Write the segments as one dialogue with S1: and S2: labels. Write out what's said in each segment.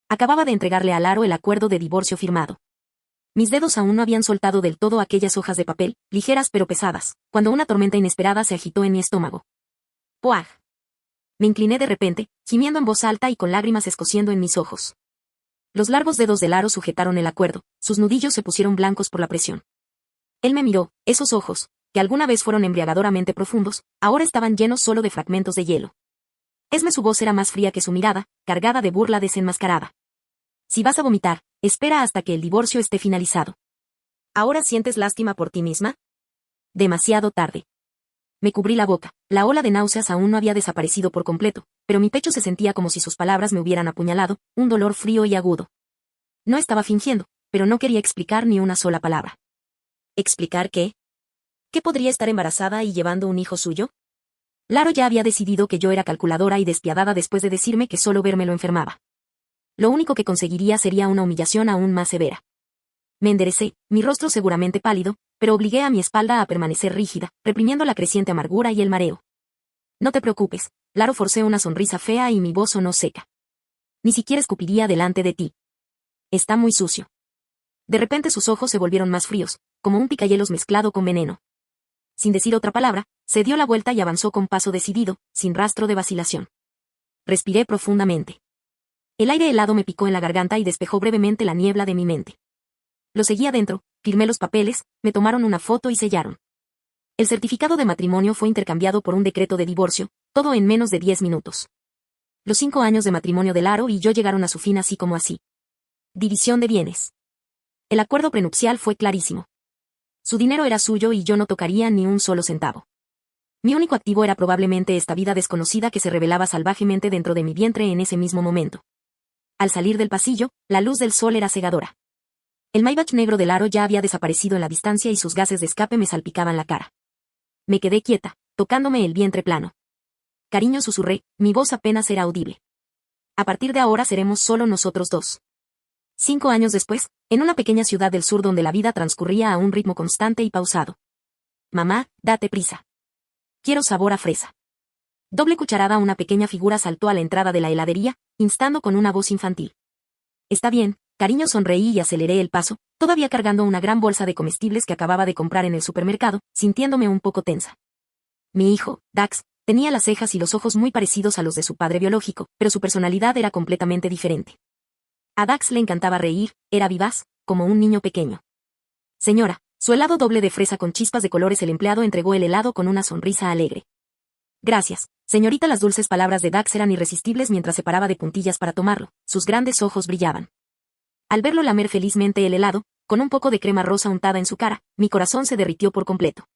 S1: Acababa de entregarle a Laro el acuerdo de divorcio firmado. Mis dedos aún no habían soltado del todo aquellas hojas de papel, ligeras pero pesadas, cuando una tormenta inesperada se agitó en mi estómago. ¡Puaj! Me incliné de repente, gimiendo en voz alta y con lágrimas escociendo en mis ojos. Los largos dedos de Laro sujetaron el acuerdo, sus nudillos se pusieron blancos por la presión. Él me miró, esos ojos, que alguna vez fueron embriagadoramente profundos, ahora estaban llenos solo de fragmentos de hielo. Su voz era más fría que su mirada, cargada de burla desenmascarada. Si vas a vomitar, espera hasta que el divorcio esté finalizado. ¿Ahora sientes lástima por ti misma? Demasiado tarde. Me cubrí la boca, la ola de náuseas aún no había desaparecido por completo, pero mi pecho se sentía como si sus palabras me hubieran apuñalado, un dolor frío y agudo. No estaba fingiendo, pero no quería explicar ni una sola palabra. ¿Explicar qué? ¿Qué podría estar embarazada y llevando un hijo suyo? Laro ya había decidido que yo era calculadora y despiadada después de decirme que solo verme lo enfermaba. Lo único que conseguiría sería una humillación aún más severa. Me enderecé, mi rostro seguramente pálido, pero obligué a mi espalda a permanecer rígida, reprimiendo la creciente amargura y el mareo. No te preocupes, Laro, forcé una sonrisa fea y mi voz sonó seca. Ni siquiera escupiría delante de ti. Está muy sucio. De repente sus ojos se volvieron más fríos, como un picahielos mezclado con veneno. Sin decir otra palabra, se dio la vuelta y avanzó con paso decidido, sin rastro de vacilación. Respiré profundamente. El aire helado me picó en la garganta y despejó brevemente la niebla de mi mente. Lo seguí adentro, firmé los papeles, me tomaron una foto y sellaron. El certificado de matrimonio fue intercambiado por un decreto de divorcio, todo en menos de 10 minutos. Los 5 años de matrimonio de Laro y yo llegaron a su fin así como así. División de bienes. El acuerdo prenupcial fue clarísimo. Su dinero era suyo y yo no tocaría ni un solo centavo. Mi único activo era probablemente esta vida desconocida que se revelaba salvajemente dentro de mi vientre en ese mismo momento. Al salir del pasillo, la luz del sol era cegadora. El Maybach negro del aro ya había desaparecido en la distancia y sus gases de escape me salpicaban la cara. Me quedé quieta, tocándome el vientre plano. Cariño, susurré, mi voz apenas era audible. A partir de ahora seremos solo nosotros dos. 5 años después, en una pequeña ciudad del sur donde la vida transcurría a un ritmo constante y pausado. Mamá, date prisa. Quiero sabor a fresa. Doble cucharada. Una pequeña figura saltó a la entrada de la heladería, instando con una voz infantil. Está bien, cariño, sonreí y aceleré el paso, todavía cargando una gran bolsa de comestibles que acababa de comprar en el supermercado, sintiéndome un poco tensa. Mi hijo, Dax, tenía las cejas y los ojos muy parecidos a los de su padre biológico, pero su personalidad era completamente diferente. A Dax le encantaba reír, era vivaz, como un niño pequeño. Señora, su helado doble de fresa con chispas de colores. El empleado entregó el helado con una sonrisa alegre. Gracias, señorita. Las dulces palabras de Dax eran irresistibles mientras se paraba de puntillas para tomarlo, sus grandes ojos brillaban. Al verlo lamer felizmente el helado, con un poco de crema rosa untada en su cara, mi corazón se derritió por completo.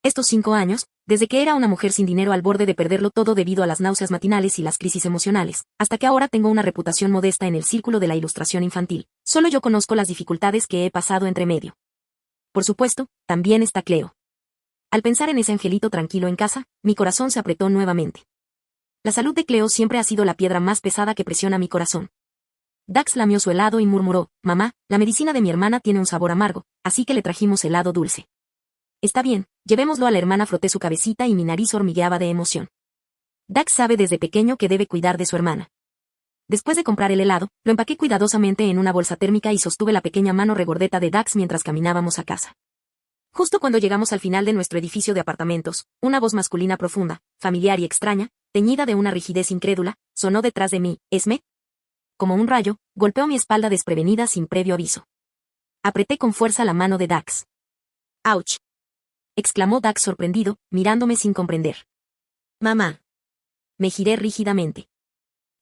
S1: Estos 5 años, desde que era una mujer sin dinero al borde de perderlo todo debido a las náuseas matinales y las crisis emocionales, hasta que ahora tengo una reputación modesta en el círculo de la ilustración infantil, solo yo conozco las dificultades que he pasado entre medio. Por supuesto, también está Cleo. Al pensar en ese angelito tranquilo en casa, mi corazón se apretó nuevamente. La salud de Cleo siempre ha sido la piedra más pesada que presiona mi corazón. Dax lamió su helado y murmuró, mamá, la medicina de mi hermana tiene un sabor amargo, así que le trajimos helado dulce. Está bien, llevémoslo a la hermana. Froté su cabecita y mi nariz hormigueaba de emoción. Dax sabe desde pequeño que debe cuidar de su hermana. Después de comprar el helado, lo empaqué cuidadosamente en una bolsa térmica y sostuve la pequeña mano regordeta de Dax mientras caminábamos a casa. Justo cuando llegamos al final de nuestro edificio de apartamentos, una voz masculina profunda, familiar y extraña, teñida de una rigidez incrédula, sonó detrás de mí. ¿Esme? Como un rayo, golpeó mi espalda desprevenida sin previo aviso. Apreté con fuerza la mano de Dax. ¡Auch! Exclamó Dax sorprendido, mirándome sin comprender. Mamá. Me giré rígidamente.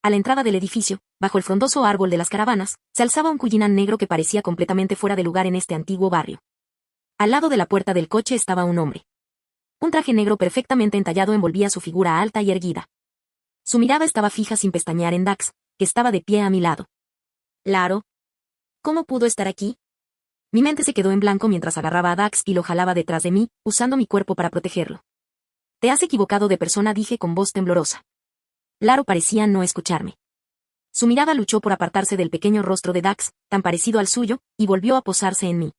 S1: A la entrada del edificio, bajo el frondoso árbol de las caravanas, se alzaba un Cullinan negro que parecía completamente fuera de lugar en este antiguo barrio. Al lado de la puerta del coche estaba un hombre. Un traje negro perfectamente entallado envolvía su figura alta y erguida. Su mirada estaba fija sin pestañear en Dax, que estaba de pie a mi lado. Laro. ¿Cómo pudo estar aquí? Mi mente se quedó en blanco mientras agarraba a Dax y lo jalaba detrás de mí, usando mi cuerpo para protegerlo. Te has equivocado de persona, dije con voz temblorosa. Laro parecía no escucharme. Su mirada luchó por apartarse del pequeño rostro de Dax, tan parecido al suyo, y volvió a posarse en mí.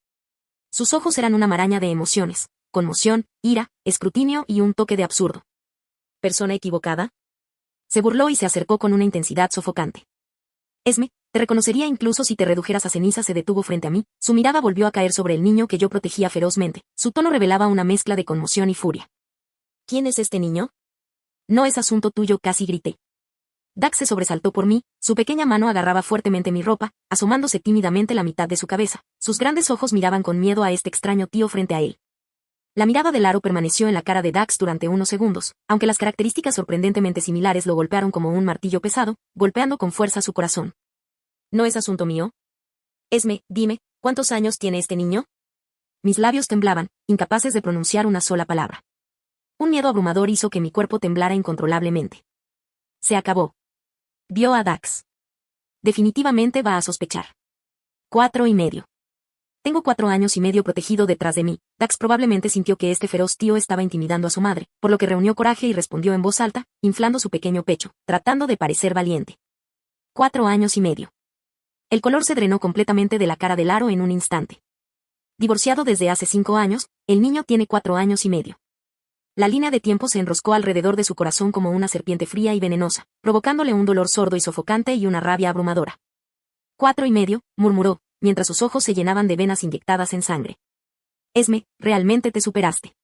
S1: Sus ojos eran una maraña de emociones, conmoción, ira, escrutinio y un toque de absurdo. ¿Persona equivocada? Se burló y se acercó con una intensidad sofocante. Esme, Te reconocería incluso si te redujeras a ceniza. Se detuvo frente a mí, su mirada volvió a caer sobre el niño que yo protegía ferozmente, su tono revelaba una mezcla de conmoción y furia. ¿Quién es este niño? No es asunto tuyo, casi grité. Dax se sobresaltó por mí, su pequeña mano agarraba fuertemente mi ropa, asomándose tímidamente la mitad de su cabeza, sus grandes ojos miraban con miedo a este extraño tío frente a él. La mirada de Laro permaneció en la cara de Dax durante unos segundos, aunque las características sorprendentemente similares lo golpearon como un martillo pesado, golpeando con fuerza su corazón. ¿No es asunto mío? Esme, dime, ¿cuántos años tiene este niño? Mis labios temblaban, incapaces de pronunciar una sola palabra. Un miedo abrumador hizo que mi cuerpo temblara incontrolablemente. Se acabó. Vio a Dax. Definitivamente va a sospechar. 4 y medio. Tengo 4 años y medio protegido detrás de mí. Dax probablemente sintió que este feroz tío estaba intimidando a su madre, por lo que reunió coraje y respondió en voz alta, inflando su pequeño pecho, tratando de parecer valiente. 4 años y medio. El color se drenó completamente de la cara de Laro en un instante. Divorciado desde hace 5 años, el niño tiene 4 años y medio. La línea de tiempo se enroscó alrededor de su corazón como una serpiente fría y venenosa, provocándole un dolor sordo y sofocante y una rabia abrumadora. 4 y medio, murmuró, mientras sus ojos se llenaban de venas inyectadas en sangre. Esme, realmente te superaste.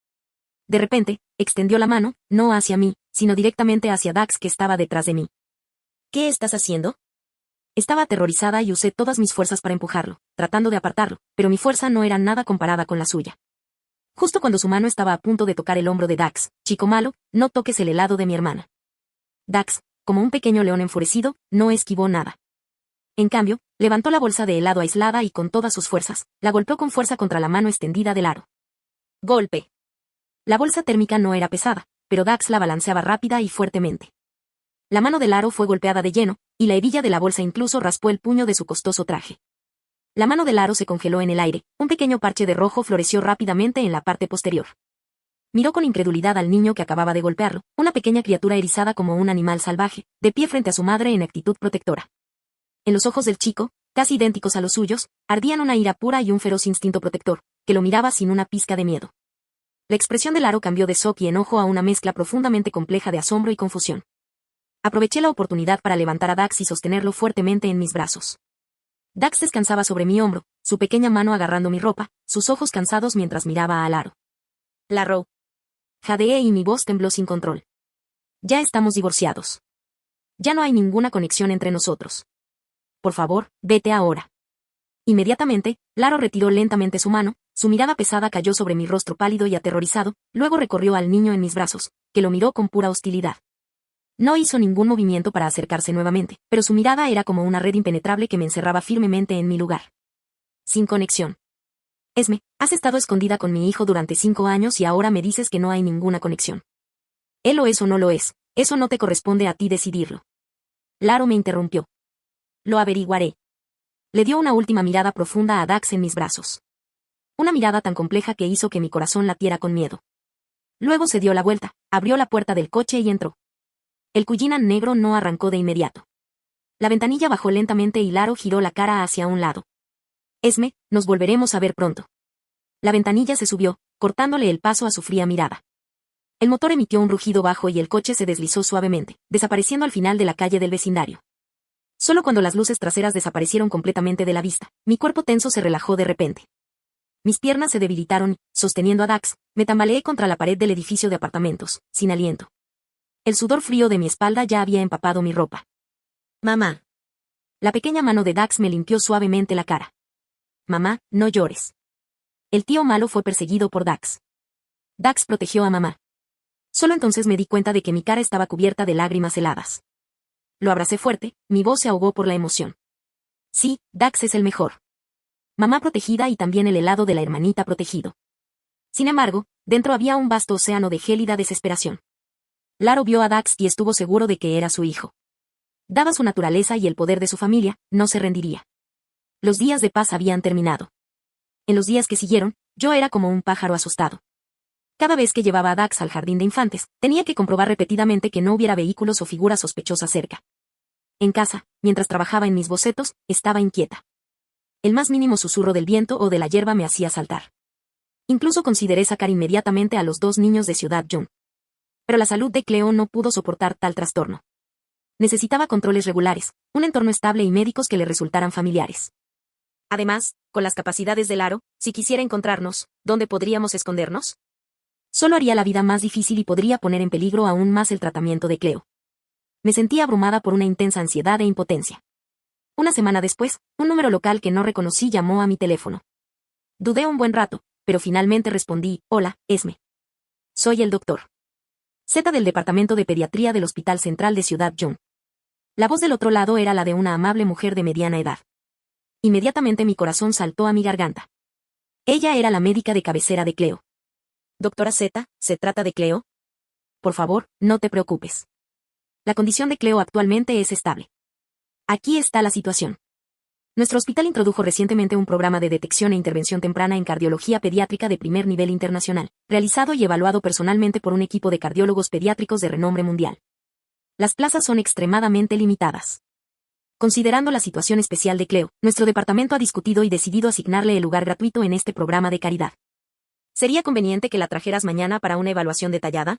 S1: De repente, extendió la mano, no hacia mí, sino directamente hacia Dax que estaba detrás de mí. ¿Qué estás haciendo? Estaba aterrorizada y usé todas mis fuerzas para empujarlo, tratando de apartarlo, pero mi fuerza no era nada comparada con la suya. Justo cuando su mano estaba a punto de tocar el hombro de Dax, chico malo, no toques el helado de mi hermana. Dax, como un pequeño león enfurecido, no esquivó nada. En cambio, levantó la bolsa de helado aislada y con todas sus fuerzas, la golpeó con fuerza contra la mano extendida de Laro. Golpe. La bolsa térmica no era pesada, pero Dax la balanceaba rápida y fuertemente. La mano de Laro fue golpeada de lleno, y la hebilla de la bolsa incluso raspó el puño de su costoso traje. La mano de Laro se congeló en el aire, un pequeño parche de rojo floreció rápidamente en la parte posterior. Miró con incredulidad al niño que acababa de golpearlo, una pequeña criatura erizada como un animal salvaje, de pie frente a su madre en actitud protectora. En los ojos del chico, casi idénticos a los suyos, ardían una ira pura y un feroz instinto protector, que lo miraba sin una pizca de miedo. La expresión de Laro cambió de shock y enojo a una mezcla profundamente compleja de asombro y confusión. Aproveché la oportunidad para levantar a Dax y sostenerlo fuertemente en mis brazos. Dax descansaba sobre mi hombro, su pequeña mano agarrando mi ropa, sus ojos cansados mientras miraba a Laro. Laro. Jadeé y mi voz tembló sin control. Ya estamos divorciados. Ya no hay ninguna conexión entre nosotros. Por favor, vete ahora. Inmediatamente, Laro retiró lentamente su mano, su mirada pesada cayó sobre mi rostro pálido y aterrorizado, luego recorrió al niño en mis brazos, que lo miró con pura hostilidad. No hizo ningún movimiento para acercarse nuevamente, pero su mirada era como una red impenetrable que me encerraba firmemente en mi lugar. Sin conexión. Esme, has estado escondida con mi hijo durante 5 años y ahora me dices que no hay ninguna conexión. Él lo es o no lo es, eso no te corresponde a ti decidirlo. Laro me interrumpió. Lo averiguaré. Le dio una última mirada profunda a Dax en mis brazos. Una mirada tan compleja que hizo que mi corazón latiera con miedo. Luego se dio la vuelta, abrió la puerta del coche y entró. El Cullinan negro no arrancó de inmediato. La ventanilla bajó lentamente y Laro giró la cara hacia un lado. Esme, nos volveremos a ver pronto. La ventanilla se subió, cortándole el paso a su fría mirada. El motor emitió un rugido bajo y el coche se deslizó suavemente, desapareciendo al final de la calle del vecindario. Solo cuando las luces traseras desaparecieron completamente de la vista, mi cuerpo tenso se relajó de repente. Mis piernas se debilitaron y, sosteniendo a Dax, me tambaleé contra la pared del edificio de apartamentos, sin aliento. El sudor frío de mi espalda ya había empapado mi ropa. Mamá. La pequeña mano de Dax me limpió suavemente la cara. Mamá, no llores. El tío malo fue perseguido por Dax. Dax protegió a mamá. Solo entonces me di cuenta de que mi cara estaba cubierta de lágrimas heladas. Lo abracé fuerte, mi voz se ahogó por la emoción. Sí, Dax es el mejor. Mamá protegida y también el helado de la hermanita protegido. Sin embargo, dentro había un vasto océano de gélida desesperación. Laro vio a Dax y estuvo seguro de que era su hijo. Dada su naturaleza y el poder de su familia, no se rendiría. Los días de paz habían terminado. En los días que siguieron, yo era como un pájaro asustado. Cada vez que llevaba a Dax al jardín de infantes, tenía que comprobar repetidamente que no hubiera vehículos o figuras sospechosas cerca. En casa, mientras trabajaba en mis bocetos, estaba inquieta. El más mínimo susurro del viento o de la hierba me hacía saltar. Incluso consideré sacar inmediatamente a los 2 niños de Ciudad June. Pero la salud de Cleo no pudo soportar tal trastorno. Necesitaba controles regulares, un entorno estable y médicos que le resultaran familiares. Además, con las capacidades del aro, si quisiera encontrarnos, ¿dónde podríamos escondernos? Solo haría la vida más difícil y podría poner en peligro aún más el tratamiento de Cleo. Me sentía abrumada por una intensa ansiedad e impotencia. Una semana después, un número local que no reconocí llamó a mi teléfono. Dudé un buen rato, pero finalmente respondí: hola, Esme. Soy el doctor Z del Departamento de Pediatría del Hospital Central de Ciudad Young. La voz del otro lado era la de una amable mujer de mediana edad. Inmediatamente mi corazón saltó a mi garganta. Ella era la médica de cabecera de Cleo. Doctora Z, ¿se trata de Cleo? Por favor, no te preocupes. La condición de Cleo actualmente es estable. Aquí está la situación. Nuestro hospital introdujo recientemente un programa de detección e intervención temprana en cardiología pediátrica de primer nivel internacional, realizado y evaluado personalmente por un equipo de cardiólogos pediátricos de renombre mundial. Las plazas son extremadamente limitadas. Considerando la situación especial de Cleo, nuestro departamento ha discutido y decidido asignarle el lugar gratuito en este programa de caridad. ¿Sería conveniente que la trajeras mañana para una evaluación detallada?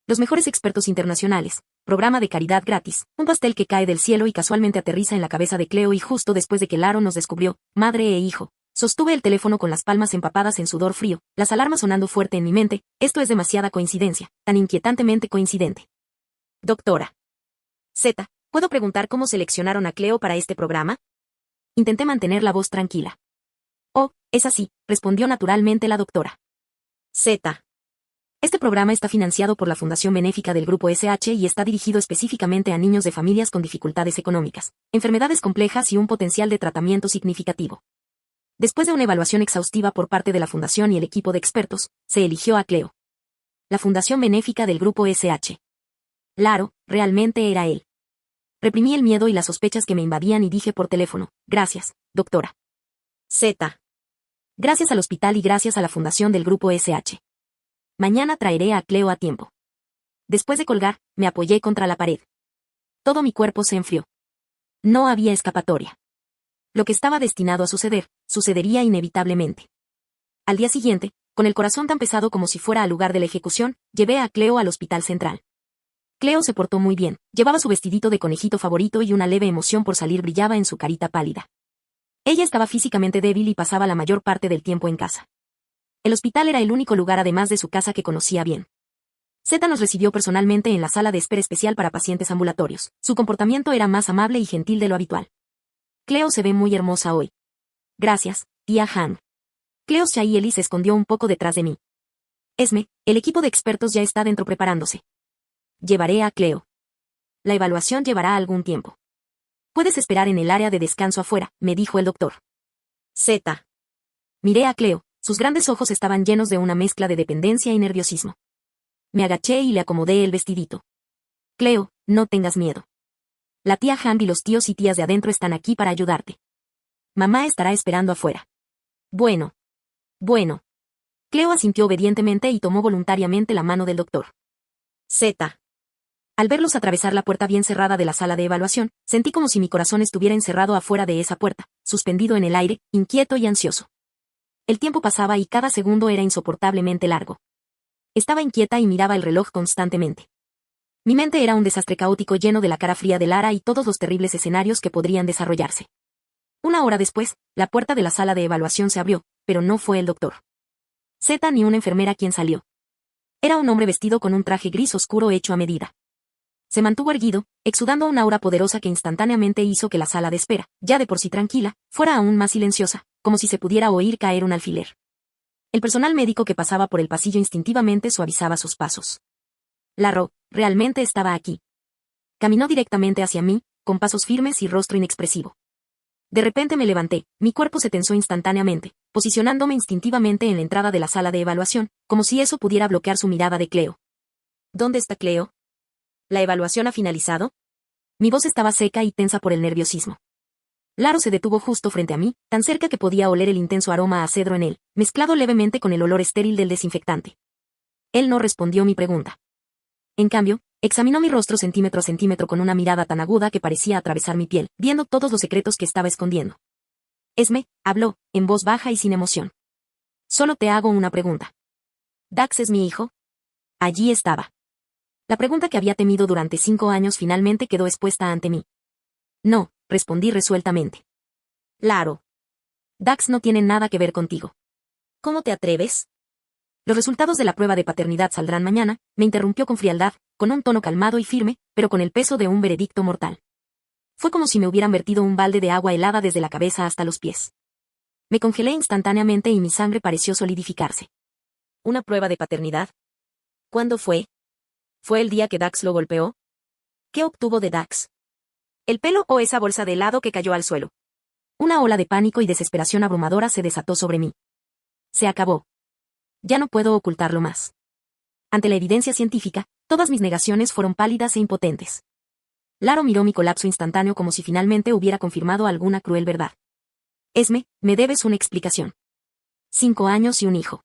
S1: Los mejores expertos internacionales, programa de caridad gratis, un pastel que cae del cielo y casualmente aterriza en la cabeza de Cleo y justo después de que Laro nos descubrió, madre e hijo. Sostuve el teléfono con las palmas empapadas en sudor frío, las alarmas sonando fuerte en mi mente. Esto es demasiada coincidencia, tan inquietantemente coincidente. Doctora Z, ¿puedo preguntar cómo seleccionaron a Cleo para este programa? Intenté mantener la voz tranquila. Oh, es así, respondió naturalmente la doctora Z. Este programa está financiado por la Fundación Benéfica del Grupo SH y está dirigido específicamente a niños de familias con dificultades económicas, enfermedades complejas y un potencial de tratamiento significativo. Después de una evaluación exhaustiva por parte de la Fundación y el equipo de expertos, se eligió a Cleo. La Fundación Benéfica del Grupo SH. Claro, realmente era él. Reprimí el miedo y las sospechas que me invadían y dije por teléfono: gracias, doctora Z. Gracias al hospital y gracias a la Fundación del Grupo SH. Mañana traeré a Cleo a tiempo. Después de colgar, me apoyé contra la pared. Todo mi cuerpo se enfrió. No había escapatoria. Lo que estaba destinado a suceder, sucedería inevitablemente. Al día siguiente, con el corazón tan pesado como si fuera al lugar de la ejecución, llevé a Cleo al hospital central. Cleo se portó muy bien, llevaba su vestidito de conejito favorito y una leve emoción por salir brillaba en su carita pálida. Ella estaba físicamente débil y pasaba la mayor parte del tiempo en casa. El hospital era el único lugar además de su casa que conocía bien. Z nos recibió personalmente en la sala de espera especial para pacientes ambulatorios. Su comportamiento era más amable y gentil de lo habitual. Cleo se ve muy hermosa hoy. Gracias, tía Han. Cleo Shaili se escondió un poco detrás de mí. Esme, el equipo de expertos ya está dentro preparándose. Llevaré a Cleo. La evaluación llevará algún tiempo. Puedes esperar en el área de descanso afuera, me dijo el doctor Z. Miré a Cleo. Sus grandes ojos estaban llenos de una mezcla de dependencia y nerviosismo. Me agaché y le acomodé el vestidito. Cleo, no tengas miedo. La tía Han y los tíos y tías de adentro están aquí para ayudarte. Mamá estará esperando afuera. Bueno. Cleo asintió obedientemente y tomó voluntariamente la mano del doctor Z. Al verlos atravesar la puerta bien cerrada de la sala de evaluación, sentí como si mi corazón estuviera encerrado afuera de esa puerta, suspendido en el aire, inquieto y ansioso. El tiempo pasaba y cada segundo era insoportablemente largo. Estaba inquieta y miraba el reloj constantemente. Mi mente era un desastre caótico lleno de la cara fría de Lara y todos los terribles escenarios que podrían desarrollarse. Una hora después, la puerta de la sala de evaluación se abrió, pero no fue el doctor Z ni una enfermera quien salió. Era un hombre vestido con un traje gris oscuro hecho a medida. Se mantuvo erguido, exudando una aura poderosa que instantáneamente hizo que la sala de espera, ya de por sí tranquila, fuera aún más silenciosa, como si se pudiera oír caer un alfiler. El personal médico que pasaba por el pasillo instintivamente suavizaba sus pasos. Laro, realmente estaba aquí. Caminó directamente hacia mí, con pasos firmes y rostro inexpresivo. De repente me levanté, mi cuerpo se tensó instantáneamente, posicionándome instintivamente en la entrada de la sala de evaluación, como si eso pudiera bloquear su mirada de Cleo. ¿Dónde está Cleo? ¿La evaluación ha finalizado? Mi voz estaba seca y tensa por el nerviosismo. Laro se detuvo justo frente a mí, tan cerca que podía oler el intenso aroma a cedro en él, mezclado levemente con el olor estéril del desinfectante. Él no respondió mi pregunta. En cambio, examinó mi rostro centímetro a centímetro con una mirada tan aguda que parecía atravesar mi piel, viendo todos los secretos que estaba escondiendo. Esme, habló, en voz baja y sin emoción. Solo te hago una pregunta. ¿Dax es mi hijo? Allí estaba. La pregunta que había temido durante 5 años finalmente quedó expuesta ante mí. No, respondí resueltamente. Claro. Dax no tiene nada que ver contigo. ¿Cómo te atreves? Los resultados de la prueba de paternidad saldrán mañana, me interrumpió con frialdad, con un tono calmado y firme, pero con el peso de un veredicto mortal. Fue como si me hubieran vertido un balde de agua helada desde la cabeza hasta los pies. Me congelé instantáneamente y mi sangre pareció solidificarse. ¿Una prueba de paternidad? ¿Cuándo fue? ¿Fue el día que Dax lo golpeó? ¿Qué obtuvo de Dax? ¿El pelo o esa bolsa de helado que cayó al suelo? Una ola de pánico y desesperación abrumadora se desató sobre mí. Se acabó. Ya no puedo ocultarlo más. Ante la evidencia científica, todas mis negaciones fueron pálidas e impotentes. Laro miró mi colapso instantáneo como si finalmente hubiera confirmado alguna cruel verdad. Esme, me debes una explicación. 5 años y un hijo.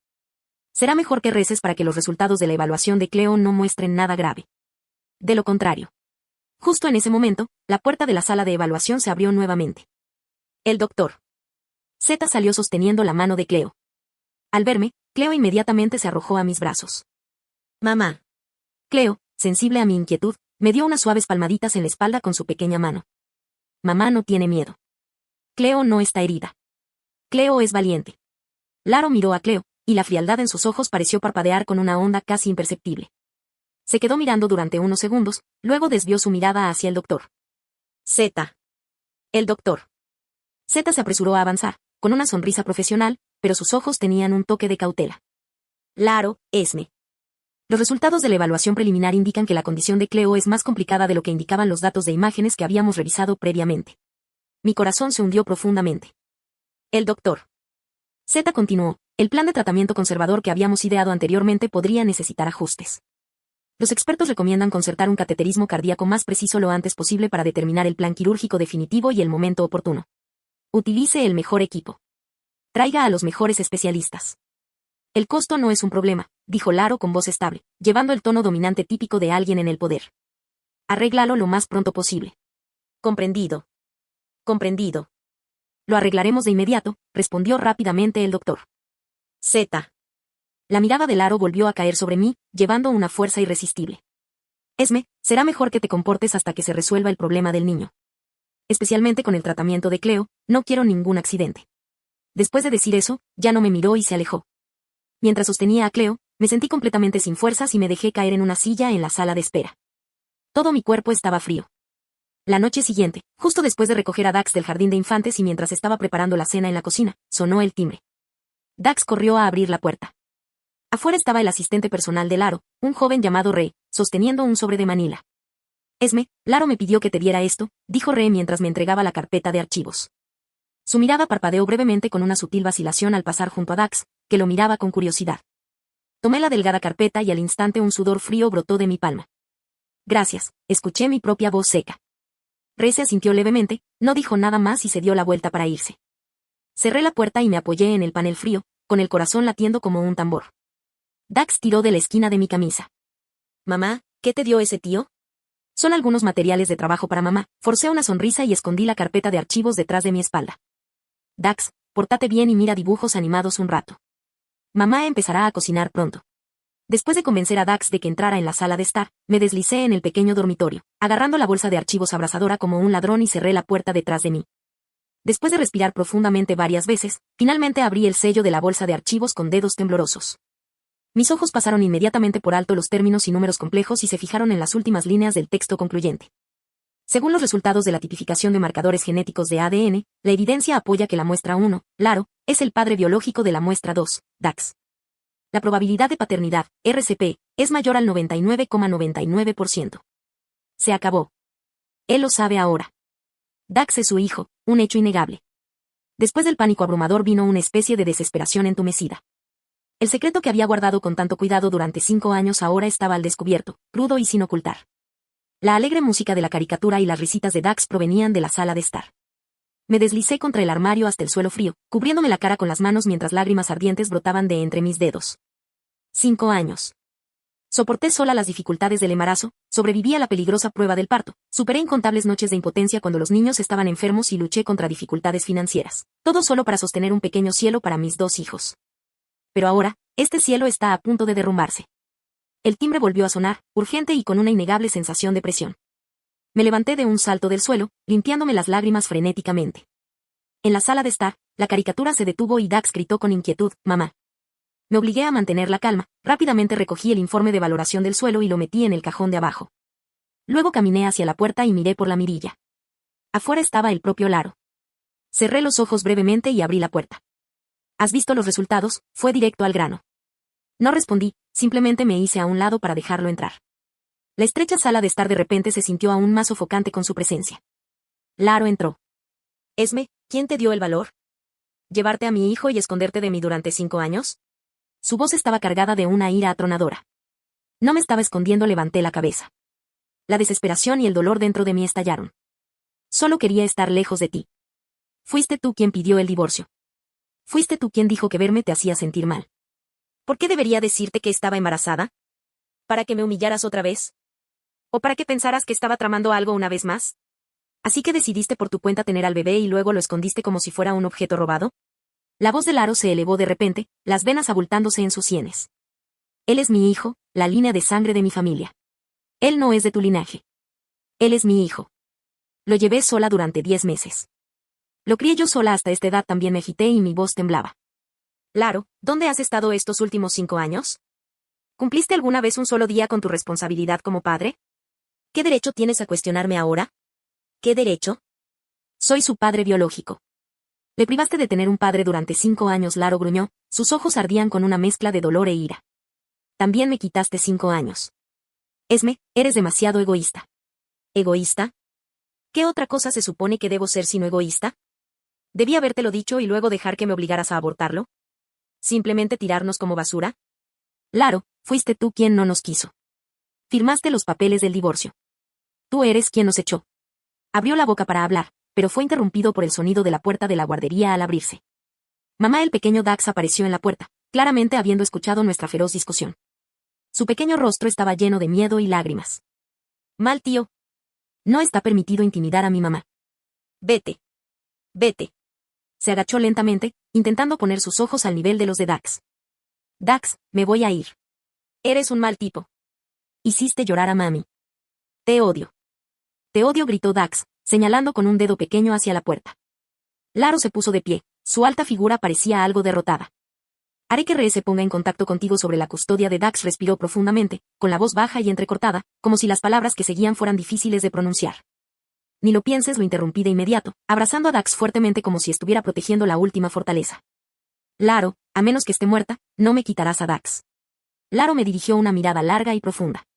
S1: Será mejor que reces para que los resultados de la evaluación de Cleo no muestren nada grave. De lo contrario. Justo en ese momento, la puerta de la sala de evaluación se abrió nuevamente. El doctor. Z salió sosteniendo la mano de Cleo. Al verme, Cleo inmediatamente se arrojó a mis brazos. Mamá. Cleo, sensible a mi inquietud, me dio unas suaves palmaditas en la espalda con su pequeña mano. Mamá no tiene miedo. Cleo no está herida. Cleo es valiente. Laro miró a Cleo, y la frialdad en sus ojos pareció parpadear con una onda casi imperceptible. Se quedó mirando durante unos segundos, luego desvió su mirada hacia el doctor. Z. El doctor. Z se apresuró a avanzar, con una sonrisa profesional, pero sus ojos tenían un toque de cautela. Laro, Esme. Los resultados de la evaluación preliminar indican que la condición de Cleo es más complicada de lo que indicaban los datos de imágenes que habíamos revisado previamente. Mi corazón se hundió profundamente. El doctor. Z continuó, el plan de tratamiento conservador que habíamos ideado anteriormente podría necesitar ajustes. Los expertos recomiendan concertar un cateterismo cardíaco más preciso lo antes posible para determinar el plan quirúrgico definitivo y el momento oportuno. Utilice el mejor equipo. Traiga a los mejores especialistas. El costo no es un problema, dijo Laro con voz estable, llevando el tono dominante típico de alguien en el poder. Arréglalo lo más pronto posible. Comprendido. Comprendido. Lo arreglaremos de inmediato, respondió rápidamente el doctor. Z. La mirada de Laro volvió a caer sobre mí, llevando una fuerza irresistible. Esme, será mejor que te comportes hasta que se resuelva el problema del niño. Especialmente con el tratamiento de Cleo, no quiero ningún accidente. Después de decir eso, ya no me miró y se alejó. Mientras sostenía a Cleo, me sentí completamente sin fuerzas y me dejé caer en una silla en la sala de espera. Todo mi cuerpo estaba frío. La noche siguiente, justo después de recoger a Dax del jardín de infantes y mientras estaba preparando la cena en la cocina, sonó el timbre. Dax corrió a abrir la puerta. Afuera estaba el asistente personal de Laro, un joven llamado Rey, sosteniendo un sobre de Manila. Esme, Laro me pidió que te diera esto, dijo Rey mientras me entregaba la carpeta de archivos. Su mirada parpadeó brevemente con una sutil vacilación al pasar junto a Dax, que lo miraba con curiosidad. Tomé la delgada carpeta y al instante un sudor frío brotó de mi palma. Gracias, escuché mi propia voz seca. Rey se asintió levemente, no dijo nada más y se dio la vuelta para irse. Cerré la puerta y me apoyé en el panel frío, con el corazón latiendo como un tambor. Dax tiró de la esquina de mi camisa. Mamá, ¿qué te dio ese tío? Son algunos materiales de trabajo para mamá. Forcé una sonrisa y escondí la carpeta de archivos detrás de mi espalda. Dax, pórtate bien y mira dibujos animados un rato. Mamá empezará a cocinar pronto. Después de convencer a Dax de que entrara en la sala de estar, me deslicé en el pequeño dormitorio, agarrando la bolsa de archivos abrasadora como un ladrón y cerré la puerta detrás de mí. Después de respirar profundamente varias veces, finalmente abrí el sello de la bolsa de archivos con dedos temblorosos. Mis ojos pasaron inmediatamente por alto los términos y números complejos y se fijaron en las últimas líneas del texto concluyente. Según los resultados de la tipificación de marcadores genéticos de ADN, la evidencia apoya que la muestra 1, Laro, es el padre biológico de la muestra 2, Dax. La probabilidad de paternidad, RCP, es mayor al 99,99%. Se acabó. Él lo sabe ahora. Dax es su hijo, un hecho innegable. Después del pánico abrumador vino una especie de desesperación entumecida. El secreto que había guardado con tanto cuidado durante 5 años ahora estaba al descubierto, crudo y sin ocultar. La alegre música de la caricatura y las risitas de Dax provenían de la sala de estar. Me deslicé contra el armario hasta el suelo frío, cubriéndome la cara con las manos mientras lágrimas ardientes brotaban de entre mis dedos. 5 años. Soporté sola las dificultades del embarazo, sobreviví a la peligrosa prueba del parto, superé incontables noches de impotencia cuando los niños estaban enfermos y luché contra dificultades financieras. Todo solo para sostener un pequeño cielo para mis 2 hijos. Pero ahora, este cielo está a punto de derrumbarse. El timbre volvió a sonar, urgente y con una innegable sensación de presión. Me levanté de un salto del suelo, limpiándome las lágrimas frenéticamente. En la sala de estar, la caricatura se detuvo y Dax gritó con inquietud, «Mamá». Me obligué a mantener la calma, rápidamente recogí el informe de valoración del suelo y lo metí en el cajón de abajo. Luego caminé hacia la puerta y miré por la mirilla. Afuera estaba el propio Laro. Cerré los ojos brevemente y abrí la puerta. «¿Has visto los resultados?», fue directo al grano. No respondí, simplemente me hice a un lado para dejarlo entrar. La estrecha sala de estar de repente se sintió aún más sofocante con su presencia. Laro entró. «Esme, ¿quién te dio el valor? ¿Llevarte a mi hijo y esconderte de mí durante 5 años?» Su voz estaba cargada de una ira atronadora. No me estaba escondiendo, levanté la cabeza. La desesperación y el dolor dentro de mí estallaron. Solo quería estar lejos de ti. Fuiste tú quien pidió el divorcio. Fuiste tú quien dijo que verme te hacía sentir mal. ¿Por qué debería decirte que estaba embarazada? ¿Para que me humillaras otra vez? ¿O para que pensaras que estaba tramando algo una vez más? ¿Así que decidiste por tu cuenta tener al bebé y luego lo escondiste como si fuera un objeto robado? La voz de Laro se elevó de repente, las venas abultándose en sus sienes. Él es mi hijo, la línea de sangre de mi familia. Él no es de tu linaje. Él es mi hijo. Lo llevé sola durante 10 meses. Lo crié yo sola hasta esta edad, también me agité y mi voz temblaba. Laro, ¿dónde has estado estos últimos 5 años? ¿Cumpliste alguna vez un solo día con tu responsabilidad como padre? ¿Qué derecho tienes a cuestionarme ahora? ¿Qué derecho? Soy su padre biológico. Le privaste de tener un padre durante 5 años, Laro gruñó, sus ojos ardían con una mezcla de dolor e ira. También me quitaste 5 años. Esme, eres demasiado egoísta. ¿Egoísta? ¿Qué otra cosa se supone que debo ser sino egoísta? ¿Debí habértelo dicho y luego dejar que me obligaras a abortarlo? ¿Simplemente tirarnos como basura? Laro, fuiste tú quien no nos quiso. Firmaste los papeles del divorcio. Tú eres quien nos echó. Abrió la boca para hablar, pero fue interrumpido por el sonido de la puerta de la guardería al abrirse. Mamá, el pequeño Dax apareció en la puerta, claramente habiendo escuchado nuestra feroz discusión. Su pequeño rostro estaba lleno de miedo y lágrimas. Mal tío. No está permitido intimidar a mi mamá. Vete. Vete. Se agachó lentamente, intentando poner sus ojos al nivel de los de Dax. Dax, me voy a ir. Eres un mal tipo. Hiciste llorar a mami. Te odio. Te odio, gritó Dax, señalando con un dedo pequeño hacia la puerta. Laro se puso de pie, su alta figura parecía algo derrotada. Haré que Ree se ponga en contacto contigo sobre la custodia de Dax, respiró profundamente, con la voz baja y entrecortada, como si las palabras que seguían fueran difíciles de pronunciar. Ni lo pienses, lo interrumpí de inmediato, abrazando a Dax fuertemente como si estuviera protegiendo la última fortaleza. Laro, a menos que esté muerta, no me quitarás a Dax. Laro me dirigió una mirada larga y profunda.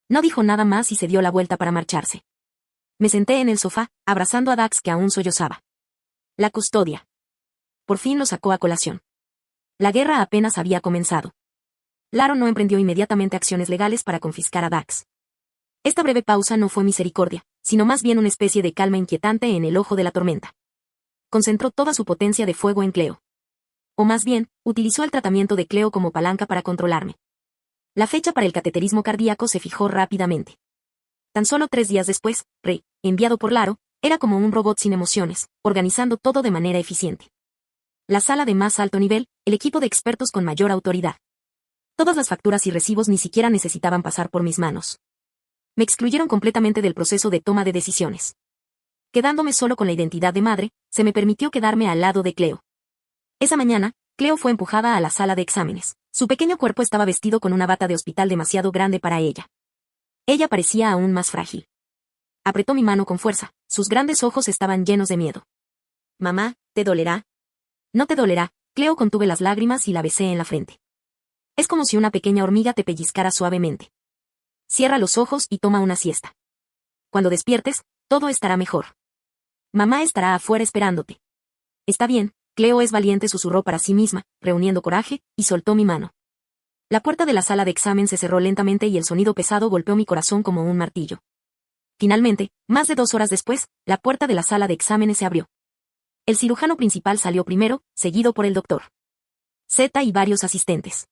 S1: No dijo nada más y se dio la vuelta para marcharse. Me senté en el sofá, abrazando a Dax que aún sollozaba. La custodia. Por fin lo sacó a colación. La guerra apenas había comenzado. Laro no emprendió inmediatamente acciones legales para confiscar a Dax. Esta breve pausa no fue misericordia, sino más bien una especie de calma inquietante en el ojo de la tormenta. Concentró toda su potencia de fuego en Cleo. O más bien, utilizó el tratamiento de Cleo como palanca para controlarme. La fecha para el cateterismo cardíaco se fijó rápidamente. Tan solo 3 días después, Rey, enviado por Laro, era como un robot sin emociones, organizando todo de manera eficiente. La sala de más alto nivel, el equipo de expertos con mayor autoridad. Todas las facturas y recibos ni siquiera necesitaban pasar por mis manos. Me excluyeron completamente del proceso de toma de decisiones. Quedándome solo con la identidad de madre, se me permitió quedarme al lado de Cleo. Esa mañana, Cleo fue empujada a la sala de exámenes. Su pequeño cuerpo estaba vestido con una bata de hospital demasiado grande para ella. Ella parecía aún más frágil. Apretó mi mano con fuerza, sus grandes ojos estaban llenos de miedo. Mamá, ¿te dolerá? No te dolerá, Cleo contuve las lágrimas y la besé en la frente. Es como si una pequeña hormiga te pellizcara suavemente. Cierra los ojos y toma una siesta. Cuando despiertes, todo estará mejor. Mamá estará afuera esperándote. Está bien, Cleo es valiente, susurró para sí misma, reuniendo coraje, y soltó mi mano. La puerta de la sala de examen se cerró lentamente y el sonido pesado golpeó mi corazón como un martillo. Finalmente, más de 2 horas después, la puerta de la sala de exámenes se abrió. El cirujano principal salió primero, seguido por el doctor Z y varios asistentes.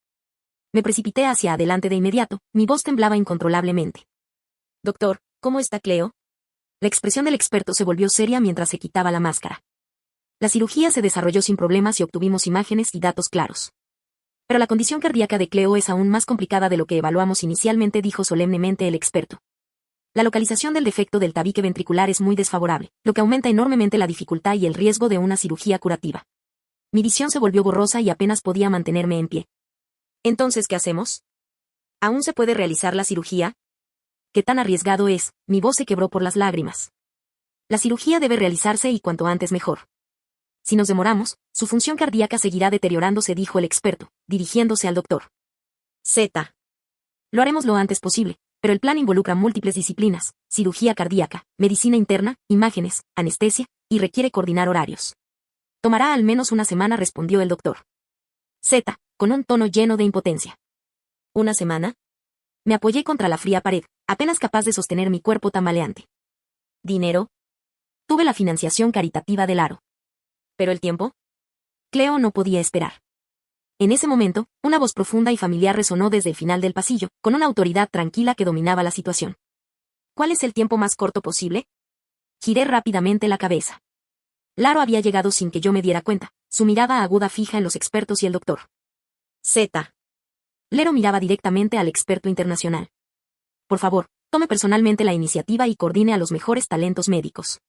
S1: Me precipité hacia adelante de inmediato, mi voz temblaba incontrolablemente. Doctor, ¿cómo está Cleo? La expresión del experto se volvió seria mientras se quitaba la máscara. La cirugía se desarrolló sin problemas y obtuvimos imágenes y datos claros. Pero la condición cardíaca de Cleo es aún más complicada de lo que evaluamos inicialmente, dijo solemnemente el experto. La localización del defecto del tabique ventricular es muy desfavorable, lo que aumenta enormemente la dificultad y el riesgo de una cirugía curativa. Mi visión se volvió borrosa y apenas podía mantenerme en pie. Entonces, ¿qué hacemos? ¿Aún se puede realizar la cirugía? ¿Qué tan arriesgado es? Mi voz se quebró por las lágrimas. La cirugía debe realizarse y cuanto antes mejor. Si nos demoramos, su función cardíaca seguirá deteriorándose, dijo el experto, dirigiéndose al doctor. Z. Lo haremos lo antes posible, pero el plan involucra múltiples disciplinas, cirugía cardíaca, medicina interna, imágenes, anestesia, y requiere coordinar horarios. Tomará al menos una semana, respondió el doctor. Z, con un tono lleno de impotencia. ¿Una semana? Me apoyé contra la fría pared, apenas capaz de sostener mi cuerpo tambaleante. ¿Dinero? Tuve la financiación caritativa del aro. ¿Pero el tiempo? Cleo no podía esperar. En ese momento, una voz profunda y familiar resonó desde el final del pasillo, con una autoridad tranquila que dominaba la situación. ¿Cuál es el tiempo más corto posible? Giré rápidamente la cabeza. Laro había llegado sin que yo me diera cuenta, su mirada aguda fija en los expertos y el doctor. Z. Lero miraba directamente al experto internacional. Por favor, tome personalmente la iniciativa y coordine a los mejores talentos médicos.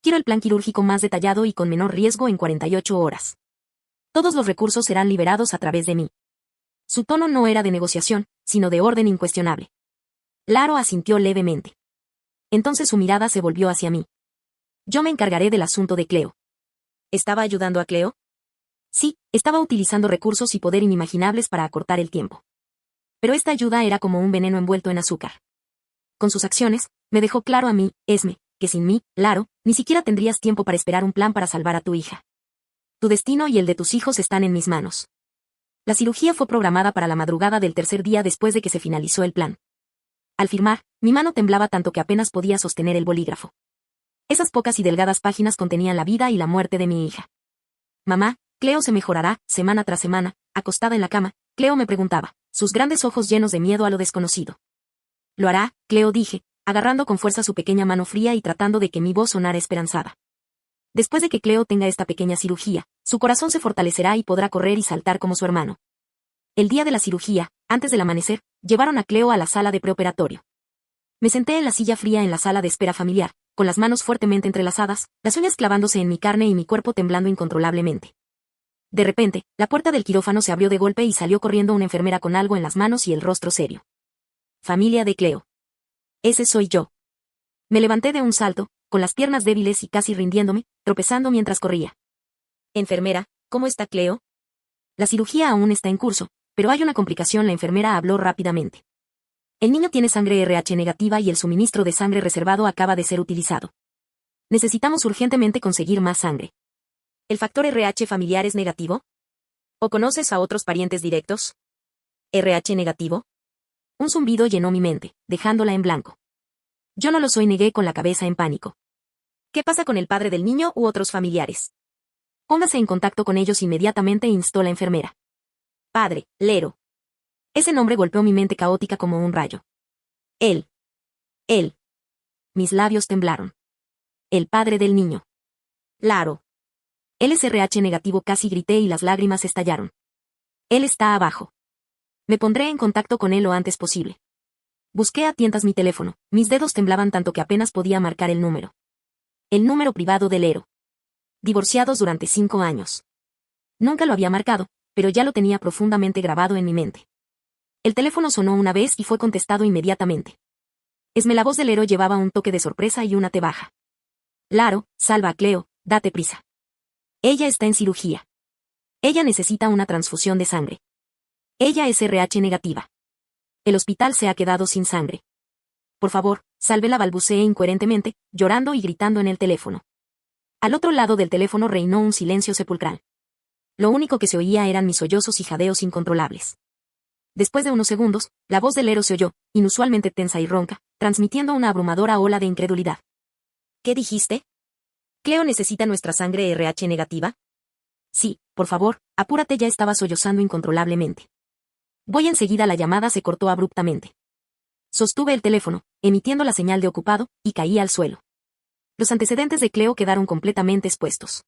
S1: Quiero el plan quirúrgico más detallado y con menor riesgo en 48 horas. Todos los recursos serán liberados a través de mí. Su tono no era de negociación, sino de orden incuestionable. Laro asintió levemente. Entonces su mirada se volvió hacia mí. Yo me encargaré del asunto de Cleo. ¿Estaba ayudando a Cleo? Sí, estaba utilizando recursos y poder inimaginables para acortar el tiempo. Pero esta ayuda era como un veneno envuelto en azúcar. Con sus acciones, me dejó claro a mí, Esme, que sin mí, Laro, ni siquiera tendrías tiempo para esperar un plan para salvar a tu hija. Tu destino y el de tus hijos están en mis manos. La cirugía fue programada para la madrugada del tercer día después de que se finalizó el plan. Al firmar, mi mano temblaba tanto que apenas podía sostener el bolígrafo. Esas pocas y delgadas páginas contenían la vida y la muerte de mi hija. Mamá, Cleo se mejorará, semana tras semana, acostada en la cama, Cleo me preguntaba, sus grandes ojos llenos de miedo a lo desconocido. Lo hará, Cleo, dije, agarrando con fuerza su pequeña mano fría y tratando de que mi voz sonara esperanzada. Después de que Cleo tenga esta pequeña cirugía, su corazón se fortalecerá y podrá correr y saltar como su hermano. El día de la cirugía, antes del amanecer, llevaron a Cleo a la sala de preoperatorio. Me senté en la silla fría en la sala de espera familiar, con las manos fuertemente entrelazadas, las uñas clavándose en mi carne y mi cuerpo temblando incontrolablemente. De repente, la puerta del quirófano se abrió de golpe y salió corriendo una enfermera con algo en las manos y el rostro serio. Familia de Cleo. Ese soy yo. Me levanté de un salto, con las piernas débiles y casi rindiéndome, tropezando mientras corría. Enfermera, ¿cómo está Cleo? La cirugía aún está en curso, pero hay una complicación, la enfermera habló rápidamente. El niño tiene sangre RH negativa y el suministro de sangre reservado acaba de ser utilizado. Necesitamos urgentemente conseguir más sangre. ¿El factor RH familiar es negativo? ¿O conoces a otros parientes directos? ¿RH negativo? Un zumbido llenó mi mente, dejándola en blanco. Yo no lo soy, negué con la cabeza en pánico. ¿Qué pasa con el padre del niño u otros familiares? Póngase en contacto con ellos inmediatamente, instó la enfermera. Padre, Lero. Ese nombre golpeó mi mente caótica como un rayo. Él. Mis labios temblaron. El padre del niño. Laro. Él es RH negativo, casi grité y las lágrimas estallaron. Él está abajo. Me pondré en contacto con él lo antes posible. Busqué a tientas mi teléfono, mis dedos temblaban tanto que apenas podía marcar el número. El número privado de Lero. Divorciados durante 5 años. Nunca lo había marcado, pero ya lo tenía profundamente grabado en mi mente. El teléfono sonó una vez y fue contestado inmediatamente. La voz de Lero llevaba un toque de sorpresa y una te baja. Laro, salva a Cleo, date prisa. Ella está en cirugía. Ella necesita una transfusión de sangre. Ella es RH negativa. El hospital se ha quedado sin sangre. Por favor, sálvela, balbuceé incoherentemente, llorando y gritando en el teléfono. Al otro lado del teléfono reinó un silencio sepulcral. Lo único que se oía eran mis sollozos y jadeos incontrolables. Después de unos segundos, la voz de Lero se oyó, inusualmente tensa y ronca, transmitiendo una abrumadora ola de incredulidad. ¿Qué dijiste? ¿Cleo necesita nuestra sangre RH negativa? Sí, por favor, apúrate, ya estaba sollozando incontrolablemente. Voy enseguida. La llamada se cortó abruptamente. Sostuve el teléfono, emitiendo la señal de ocupado, y caí al suelo. Los antecedentes de Cleo quedaron completamente expuestos.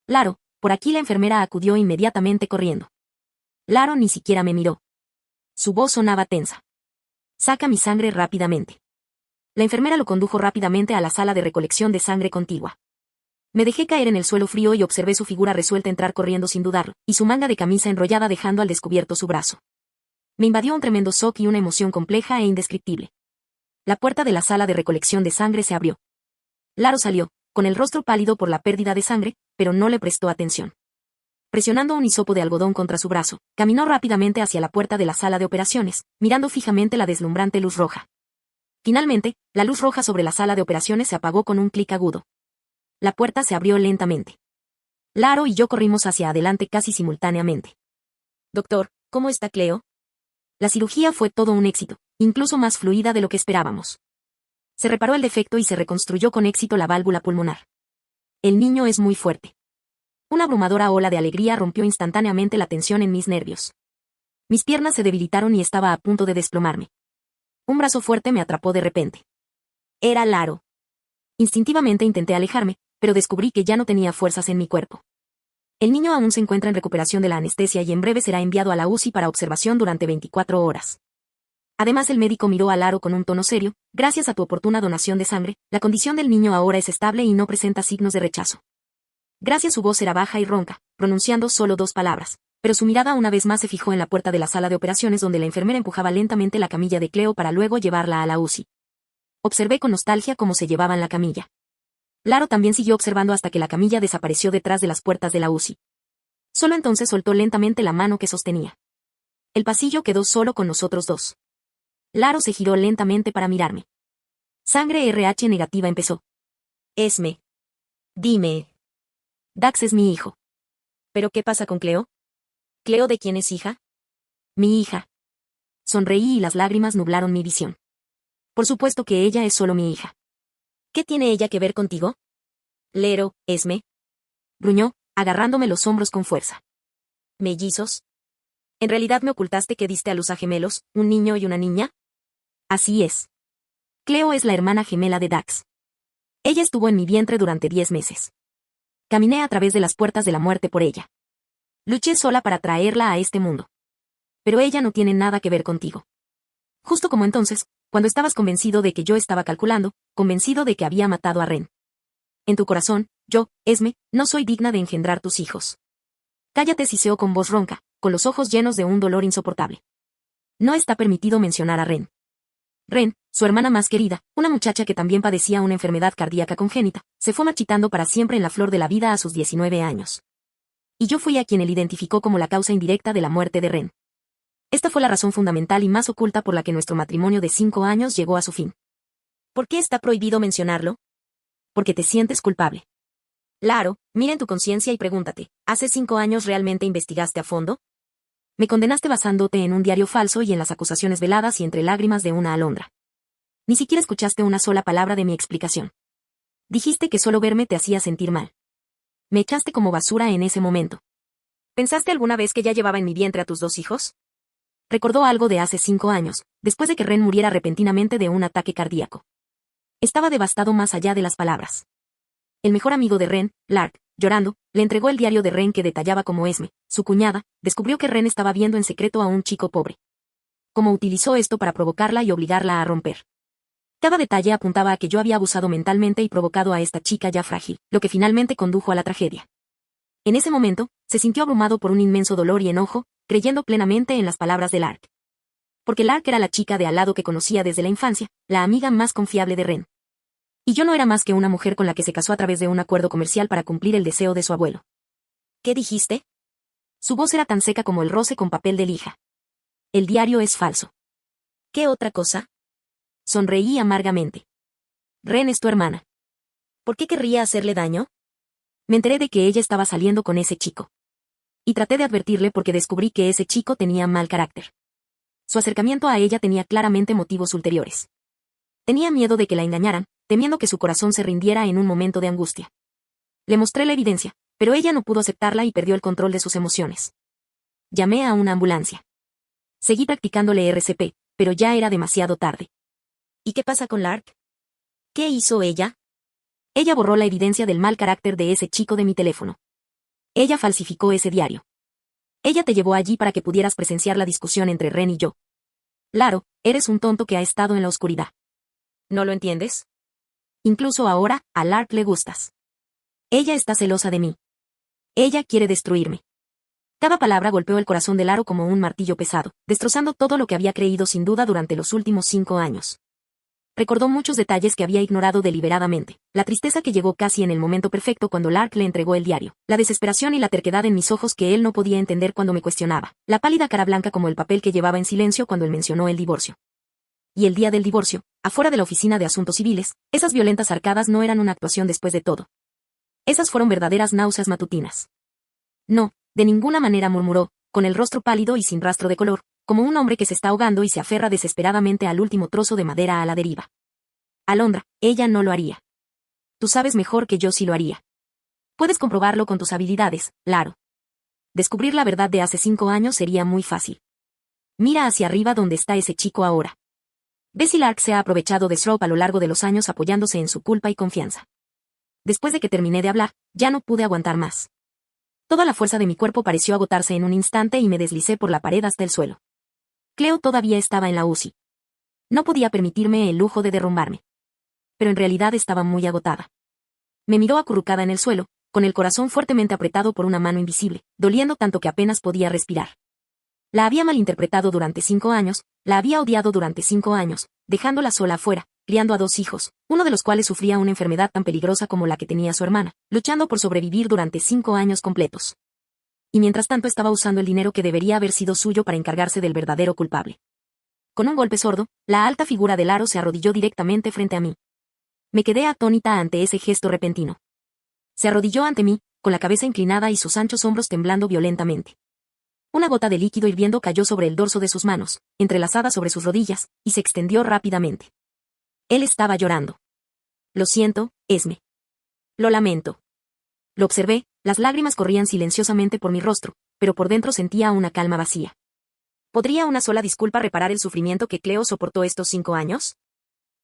S1: Laro, por aquí. La enfermera acudió inmediatamente corriendo. Laro ni siquiera me miró. Su voz sonaba tensa. Saca mi sangre rápidamente. La enfermera lo condujo rápidamente a la sala de recolección de sangre contigua. Me dejé caer en el suelo frío y observé su figura resuelta entrar corriendo sin dudarlo, y su manga de camisa enrollada dejando al descubierto su brazo. Me invadió un tremendo shock y una emoción compleja e indescriptible. La puerta de la sala de recolección de sangre se abrió. Laro salió, con el rostro pálido por la pérdida de sangre, pero no le prestó atención. Presionando un hisopo de algodón contra su brazo, caminó rápidamente hacia la puerta de la sala de operaciones, mirando fijamente la deslumbrante luz roja. Finalmente, la luz roja sobre la sala de operaciones se apagó con un clic agudo. La puerta se abrió lentamente. Laro y yo corrimos hacia adelante casi simultáneamente. Doctor, ¿cómo está Cleo? La cirugía fue todo un éxito, incluso más fluida de lo que esperábamos. Se reparó el defecto y se reconstruyó con éxito la válvula pulmonar. El niño es muy fuerte. Una abrumadora ola de alegría rompió instantáneamente la tensión en mis nervios. Mis piernas se debilitaron y estaba a punto de desplomarme. Un brazo fuerte me atrapó de repente. Era Laro. Instintivamente intenté alejarme, pero descubrí que ya no tenía fuerzas en mi cuerpo. El niño aún se encuentra en recuperación de la anestesia y en breve será enviado a la UCI para observación durante 24 horas. Además, el médico miró a Laro con un tono serio. Gracias a tu oportuna donación de sangre, la condición del niño ahora es estable y no presenta signos de rechazo. Gracias, su voz era baja y ronca, pronunciando solo 2 palabras, pero su mirada una vez más se fijó en la puerta de la sala de operaciones donde la enfermera empujaba lentamente la camilla de Cleo para luego llevarla a la UCI. Observé con nostalgia cómo se llevaban la camilla. Laro también siguió observando hasta que la camilla desapareció detrás de las puertas de la UCI. Solo entonces soltó lentamente la mano que sostenía. El pasillo quedó solo con nosotros dos. Laro se giró lentamente para mirarme. Sangre RH negativa, empezó. Esme. Dime. Dax es mi hijo. ¿Pero qué pasa con Cleo? ¿Cleo de quién es hija? Mi hija. Sonreí y las lágrimas nublaron mi visión. Por supuesto que ella es solo mi hija. ¿Qué tiene ella que ver contigo? Lero, Esme. Gruñó, agarrándome los hombros con fuerza. ¿Mellizos? ¿En realidad me ocultaste que diste a luz a gemelos, un niño y una niña? Así es. Cleo es la hermana gemela de Dax. Ella estuvo en mi vientre durante 10 meses. Caminé a través de las puertas de la muerte por ella. Luché sola para traerla a este mundo. Pero ella no tiene nada que ver contigo. Justo como entonces, cuando estabas convencido de que yo estaba calculando, convencido de que había matado a Ren. En tu corazón, yo, Esme, no soy digna de engendrar tus hijos. Cállate, siseó con voz ronca, con los ojos llenos de un dolor insoportable. No está permitido mencionar a Ren. Ren, su hermana más querida, una muchacha que también padecía una enfermedad cardíaca congénita, se fue marchitando para siempre en la flor de la vida a sus 19 años. Y yo fui a quien él identificó como la causa indirecta de la muerte de Ren. Esta fue la razón fundamental y más oculta por la que nuestro matrimonio de 5 años llegó a su fin. ¿Por qué está prohibido mencionarlo? Porque te sientes culpable. Laro, mira en tu conciencia y pregúntate, ¿hace 5 años realmente investigaste a fondo? Me condenaste basándote en un diario falso y en las acusaciones veladas y entre lágrimas de una alondra. Ni siquiera escuchaste una sola palabra de mi explicación. Dijiste que solo verme te hacía sentir mal. Me echaste como basura en ese momento. ¿Pensaste alguna vez que ya llevaba en mi vientre a tus 2 hijos? Recordó algo de hace 5 años, después de que Ren muriera repentinamente de un ataque cardíaco. Estaba devastado más allá de las palabras. El mejor amigo de Ren, Lark, llorando, le entregó el diario de Ren que detallaba cómo Esme, su cuñada, descubrió que Ren estaba viendo en secreto a un chico pobre. Cómo utilizó esto para provocarla y obligarla a romper. Cada detalle apuntaba a que yo había abusado mentalmente y provocado a esta chica ya frágil, lo que finalmente condujo a la tragedia. En ese momento, se sintió abrumado por un inmenso dolor y enojo, creyendo plenamente en las palabras de Lark. Porque Lark era la chica de al lado que conocía desde la infancia, la amiga más confiable de Ren. Y yo no era más que una mujer con la que se casó a través de un acuerdo comercial para cumplir el deseo de su abuelo. ¿Qué dijiste? Su voz era tan seca como el roce con papel de lija. El diario es falso. ¿Qué otra cosa? Sonreí amargamente. Ren es tu hermana. ¿Por qué querría hacerle daño? Me enteré de que ella estaba saliendo con ese chico. Y traté de advertirle porque descubrí que ese chico tenía mal carácter. Su acercamiento a ella tenía claramente motivos ulteriores. Tenía miedo de que la engañaran, temiendo que su corazón se rindiera en un momento de angustia. Le mostré la evidencia, pero ella no pudo aceptarla y perdió el control de sus emociones. Llamé a una ambulancia. Seguí practicándole RCP, pero ya era demasiado tarde. ¿Y qué pasa con Lark? ¿Qué hizo ella? Ella borró la evidencia del mal carácter de ese chico de mi teléfono. Ella falsificó ese diario. Ella te llevó allí para que pudieras presenciar la discusión entre Ren y yo. Laro, eres un tonto que ha estado en la oscuridad. ¿No lo entiendes? Incluso ahora, a Lark le gustas. Ella está celosa de mí. Ella quiere destruirme. Cada palabra golpeó el corazón de Laro como un martillo pesado, destrozando todo lo que había creído sin duda durante los últimos 5 años. Recordó muchos detalles que había ignorado deliberadamente, la tristeza que llegó casi en el momento perfecto cuando Lark le entregó el diario, la desesperación y la terquedad en mis ojos que él no podía entender cuando me cuestionaba, la pálida cara blanca como el papel que llevaba en silencio cuando él mencionó el divorcio. Y el día del divorcio, afuera de la oficina de asuntos civiles, esas violentas arcadas no eran una actuación después de todo. Esas fueron verdaderas náuseas matutinas. No, de ninguna manera, murmuró, con el rostro pálido y sin rastro de color, como un hombre que se está ahogando y se aferra desesperadamente al último trozo de madera a la deriva. Alondra, ella no lo haría. Tú sabes mejor que yo si lo haría. Puedes comprobarlo con tus habilidades, Laro. Descubrir la verdad de hace 5 años sería muy fácil. Mira hacia arriba donde está ese chico ahora. Ves si Lark se ha aprovechado de Strope a lo largo de los años apoyándose en su culpa y confianza. Después de que terminé de hablar, ya no pude aguantar más. Toda la fuerza de mi cuerpo pareció agotarse en un instante y me deslicé por la pared hasta el suelo. Cleo todavía estaba en la UCI. No podía permitirme el lujo de derrumbarme. Pero en realidad estaba muy agotada. Me miró acurrucada en el suelo, con el corazón fuertemente apretado por una mano invisible, doliendo tanto que apenas podía respirar. La había malinterpretado durante 5 años, la había odiado durante 5 años, dejándola sola afuera, criando a 2 hijos, uno de los cuales sufría una enfermedad tan peligrosa como la que tenía su hermana, luchando por sobrevivir durante 5 años completos. Y mientras tanto estaba usando el dinero que debería haber sido suyo para encargarse del verdadero culpable. Con un golpe sordo, la alta figura de Laro se arrodilló directamente frente a mí. Me quedé atónita ante ese gesto repentino. Se arrodilló ante mí, con la cabeza inclinada y sus anchos hombros temblando violentamente. Una gota de líquido hirviendo cayó sobre el dorso de sus manos, entrelazadas sobre sus rodillas, y se extendió rápidamente. Él estaba llorando. Lo siento, Esme. Lo lamento. Lo observé, las lágrimas corrían silenciosamente por mi rostro, pero por dentro sentía una calma vacía. ¿Podría una sola disculpa reparar el sufrimiento que Cleo soportó estos 5 años?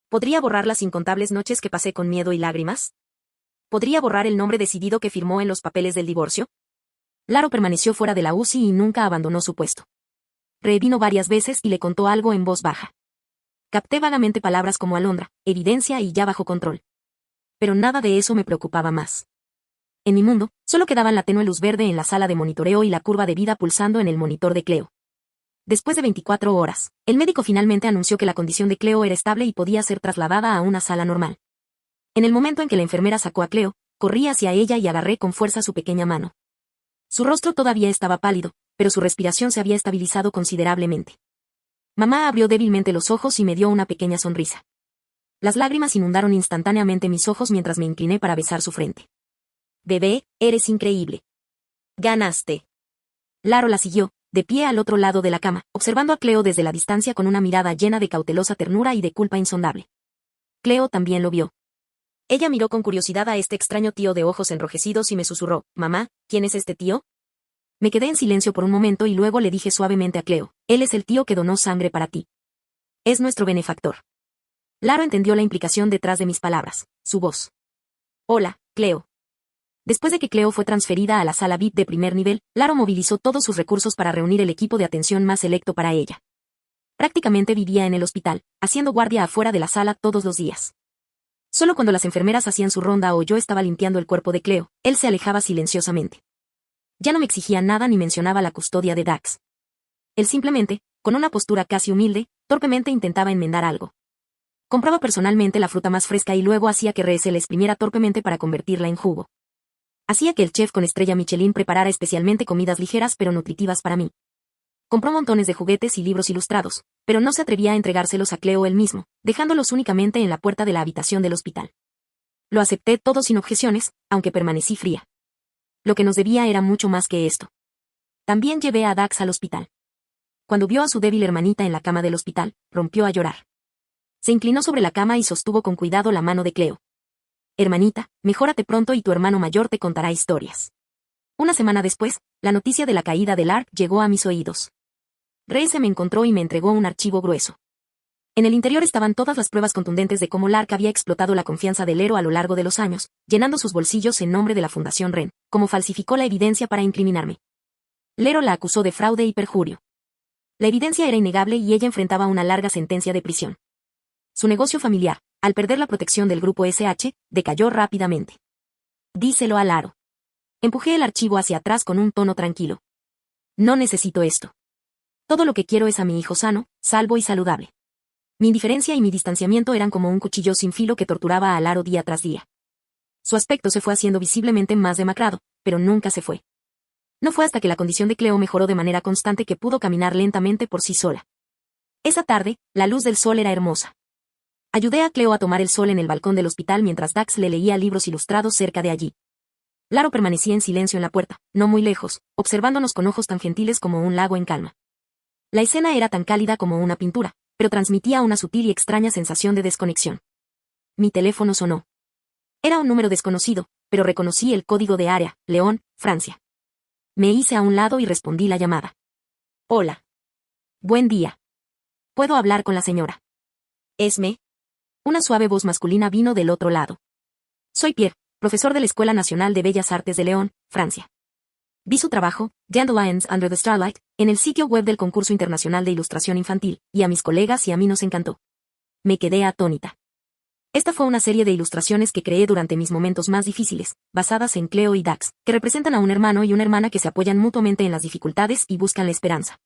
S1: ¿Podría borrar las incontables noches que pasé con miedo y lágrimas? ¿Podría borrar el nombre decidido que firmó en los papeles del divorcio? Laro permaneció fuera de la UCI y nunca abandonó su puesto. Revino varias veces y le contó algo en voz baja. Capté vagamente palabras como Alondra, evidencia y ya bajo control. Pero nada de eso me preocupaba más. En mi mundo, solo quedaban la tenue luz verde en la sala de monitoreo y la curva de vida pulsando en el monitor de Cleo. Después de 24 horas, el médico finalmente anunció que la condición de Cleo era estable y podía ser trasladada a una sala normal. En el momento en que la enfermera sacó a Cleo, corrí hacia ella y agarré con fuerza su pequeña mano. Su rostro todavía estaba pálido, pero su respiración se había estabilizado considerablemente. Mamá abrió débilmente los ojos y me dio una pequeña sonrisa. Las lágrimas inundaron instantáneamente mis ojos mientras me incliné para besar su frente. Bebé, eres increíble. Ganaste. Laro la siguió, de pie al otro lado de la cama, observando a Cleo desde la distancia con una mirada llena de cautelosa ternura y de culpa insondable. Cleo también lo vio. Ella miró con curiosidad a este extraño tío de ojos enrojecidos y me susurró, «Mamá, ¿quién es este tío?» Me quedé en silencio por un momento y luego le dije suavemente a Cleo, «Él es el tío que donó sangre para ti. Es nuestro benefactor». Laro entendió la implicación detrás de mis palabras, su voz. «Hola, Cleo». Después de que Cleo fue transferida a la sala VIP de primer nivel, Laro movilizó todos sus recursos para reunir el equipo de atención más selecto para ella. Prácticamente vivía en el hospital, haciendo guardia afuera de la sala todos los días. Solo cuando las enfermeras hacían su ronda o yo estaba limpiando el cuerpo de Cleo, él se alejaba silenciosamente. Ya no me exigía nada ni mencionaba la custodia de Dax. Él simplemente, con una postura casi humilde, torpemente intentaba enmendar algo. Compraba personalmente la fruta más fresca y luego hacía que Ree se la exprimiera torpemente para convertirla en jugo. Hacía que el chef con estrella Michelin preparara especialmente comidas ligeras pero nutritivas para mí. Compró montones de juguetes y libros ilustrados, pero no se atrevía a entregárselos a Cleo él mismo, dejándolos únicamente en la puerta de la habitación del hospital. Lo acepté todo sin objeciones, aunque permanecí fría. Lo que nos debía era mucho más que esto. También llevé a Dax al hospital. Cuando vio a su débil hermanita en la cama del hospital, rompió a llorar. Se inclinó sobre la cama y sostuvo con cuidado la mano de Cleo. Hermanita, mejórate pronto y tu hermano mayor te contará historias. Una semana después, la noticia de la caída de Lark llegó a mis oídos. Rey se me encontró y me entregó un archivo grueso. En el interior estaban todas las pruebas contundentes de cómo Lark había explotado la confianza del héroe a lo largo de los años, llenando sus bolsillos en nombre de la Fundación Ren, cómo falsificó la evidencia para incriminarme. Lero la acusó de fraude y perjurio. La evidencia era innegable y ella enfrentaba una larga sentencia de prisión. Su negocio familiar, al perder la protección del grupo SH, decayó rápidamente. Díselo a Laro. Empujé el archivo hacia atrás con un tono tranquilo. No necesito esto. Todo lo que quiero es a mi hijo sano, salvo y saludable. Mi indiferencia y mi distanciamiento eran como un cuchillo sin filo que torturaba a Laro día tras día. Su aspecto se fue haciendo visiblemente más demacrado, pero nunca se fue. No fue hasta que la condición de Cleo mejoró de manera constante que pudo caminar lentamente por sí sola. Esa tarde, la luz del sol era hermosa. Ayudé a Cleo a tomar el sol en el balcón del hospital mientras Dax le leía libros ilustrados cerca de allí. Laro permanecía en silencio en la puerta, no muy lejos, observándonos con ojos tan gentiles como un lago en calma. La escena era tan cálida como una pintura, pero transmitía una sutil y extraña sensación de desconexión. Mi teléfono sonó. Era un número desconocido, pero reconocí el código de área, León, Francia. Me hice a un lado y respondí la llamada. Hola. Buen día. ¿Puedo hablar con la señora? Esme. Una suave voz masculina vino del otro lado. Soy Pierre, profesor de la Escuela Nacional de Bellas Artes de León, Francia. Vi su trabajo, Dandelions Under the Starlight, en el sitio web del Concurso Internacional de Ilustración Infantil, y a mis colegas y a mí nos encantó. Me quedé atónita. Esta fue una serie de ilustraciones que creé durante mis momentos más difíciles, basadas en Cleo y Dax, que representan a un hermano y una hermana que se apoyan mutuamente en las dificultades y buscan la esperanza.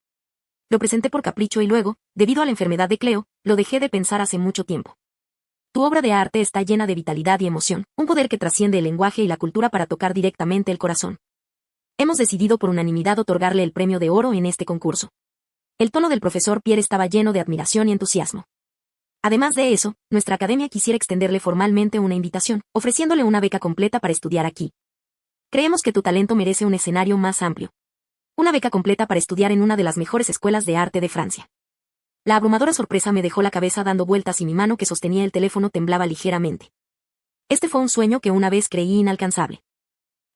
S1: Lo presenté por capricho y luego, debido a la enfermedad de Cleo, lo dejé de pensar hace mucho tiempo. Tu obra de arte está llena de vitalidad y emoción, un poder que trasciende el lenguaje y la cultura para tocar directamente el corazón. Hemos decidido por unanimidad otorgarle el premio de oro en este concurso. El tono del profesor Pierre estaba lleno de admiración y entusiasmo. Además de eso, nuestra academia quisiera extenderle formalmente una invitación, ofreciéndole una beca completa para estudiar aquí. Creemos que tu talento merece un escenario más amplio. Una beca completa para estudiar en una de las mejores escuelas de arte de Francia. La abrumadora sorpresa me dejó la cabeza dando vueltas y mi mano que sostenía el teléfono temblaba ligeramente. Este fue un sueño que una vez creí inalcanzable.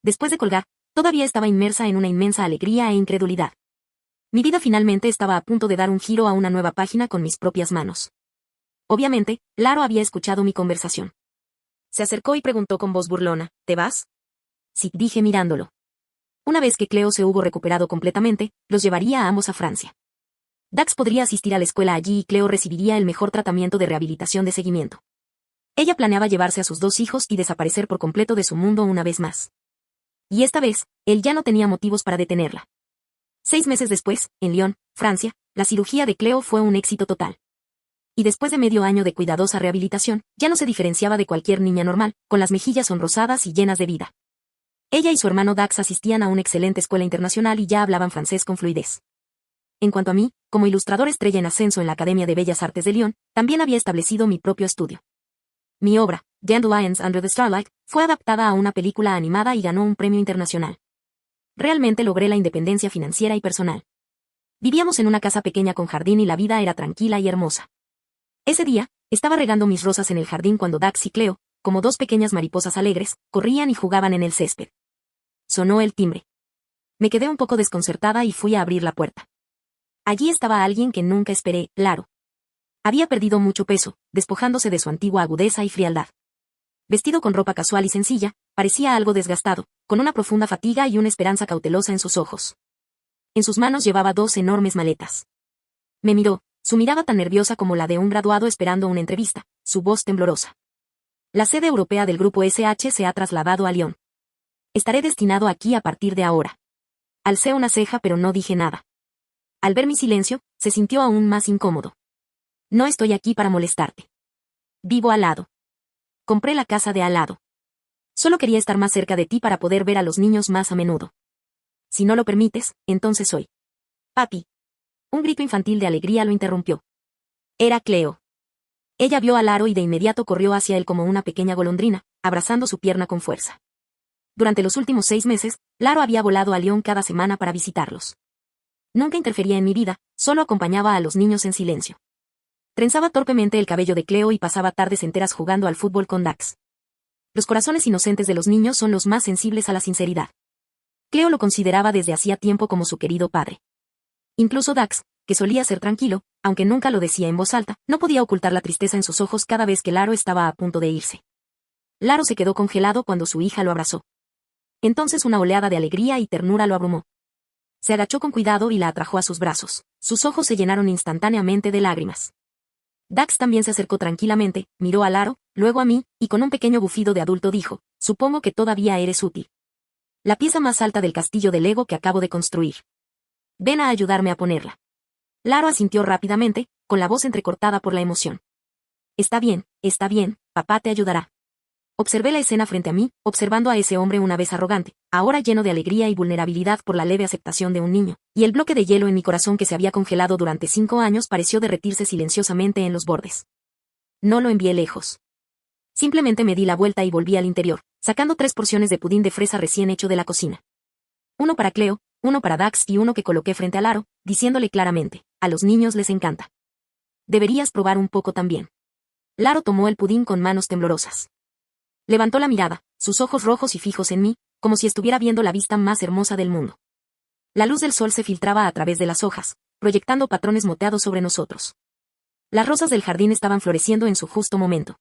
S1: Después de colgar, todavía estaba inmersa en una inmensa alegría e incredulidad. Mi vida finalmente estaba a punto de dar un giro a una nueva página con mis propias manos. Obviamente, Laro había escuchado mi conversación. Se acercó y preguntó con voz burlona, ¿te vas? Sí, dije mirándolo. Una vez que Cleo se hubo recuperado completamente, los llevaría a ambos a Francia. Dax podría asistir a la escuela allí y Cleo recibiría el mejor tratamiento de rehabilitación de seguimiento. Ella planeaba llevarse a sus dos hijos y desaparecer por completo de su mundo una vez más. Y esta vez, él ya no tenía motivos para detenerla. 6 meses después, en Lyon, Francia, la cirugía de Cleo fue un éxito total. Y después de medio año de cuidadosa rehabilitación, ya no se diferenciaba de cualquier niña normal, con las mejillas sonrosadas y llenas de vida. Ella y su hermano Dax asistían a una excelente escuela internacional y ya hablaban francés con fluidez. En cuanto a mí, como ilustrador estrella en ascenso en la Academia de Bellas Artes de Lyon, también había establecido mi propio estudio. Mi obra, Dandelions Under the Starlight, fue adaptada a una película animada y ganó un premio internacional. Realmente logré la independencia financiera y personal. Vivíamos en una casa pequeña con jardín y la vida era tranquila y hermosa. Ese día, estaba regando mis rosas en el jardín cuando Dax y Cleo, como dos pequeñas mariposas alegres, corrían y jugaban en el césped. Sonó el timbre. Me quedé un poco desconcertada y fui a abrir la puerta. Allí estaba alguien que nunca esperé, Laro. Había perdido mucho peso, despojándose de su antigua agudeza y frialdad. Vestido con ropa casual y sencilla, parecía algo desgastado, con una profunda fatiga y una esperanza cautelosa en sus ojos. En sus manos llevaba 2 enormes maletas. Me miró, su mirada tan nerviosa como la de un graduado esperando una entrevista, su voz temblorosa. La sede europea del grupo SH se ha trasladado a Lyon. Estaré destinado aquí a partir de ahora. Alcé una ceja pero no dije nada. Al ver mi silencio, se sintió aún más incómodo. No estoy aquí para molestarte. Vivo al lado. Compré la casa de al lado. Solo quería estar más cerca de ti para poder ver a los niños más a menudo. Si no lo permites, entonces soy. Papi. Un grito infantil de alegría lo interrumpió. Era Cleo. Ella vio a Laro y de inmediato corrió hacia él como una pequeña golondrina, abrazando su pierna con fuerza. Durante los últimos 6 meses, Laro había volado a Lyon cada semana para visitarlos. Nunca interfería en mi vida, solo acompañaba a los niños en silencio. Trenzaba torpemente el cabello de Cleo y pasaba tardes enteras jugando al fútbol con Dax. Los corazones inocentes de los niños son los más sensibles a la sinceridad. Cleo lo consideraba desde hacía tiempo como su querido padre. Incluso Dax, que solía ser tranquilo, aunque nunca lo decía en voz alta, no podía ocultar la tristeza en sus ojos cada vez que Laro estaba a punto de irse. Laro se quedó congelado cuando su hija lo abrazó. Entonces una oleada de alegría y ternura lo abrumó. Se agachó con cuidado y la atrajo a sus brazos. Sus ojos se llenaron instantáneamente de lágrimas. Dax también se acercó tranquilamente, miró a Laro, luego a mí, y con un pequeño bufido de adulto dijo, supongo que todavía eres útil. La pieza más alta del castillo de Lego que acabo de construir. Ven a ayudarme a ponerla. Laro asintió rápidamente, con la voz entrecortada por la emoción. Está bien, papá te ayudará. Observé la escena frente a mí, observando a ese hombre una vez arrogante, ahora lleno de alegría y vulnerabilidad por la leve aceptación de un niño, y el bloque de hielo en mi corazón que se había congelado durante 5 años pareció derretirse silenciosamente en los bordes. No lo envié lejos. Simplemente me di la vuelta y volví al interior, sacando 3 porciones de pudín de fresa recién hecho de la cocina. Uno para Cleo, uno para Dax y uno que coloqué frente a Laro, diciéndole claramente, a los niños les encanta. Deberías probar un poco también. Laro tomó el pudín con manos temblorosas. Levantó la mirada, sus ojos rojos y fijos en mí, como si estuviera viendo la vista más hermosa del mundo. La luz del sol se filtraba a través de las hojas, proyectando patrones moteados sobre nosotros. Las rosas del jardín estaban floreciendo en su justo momento.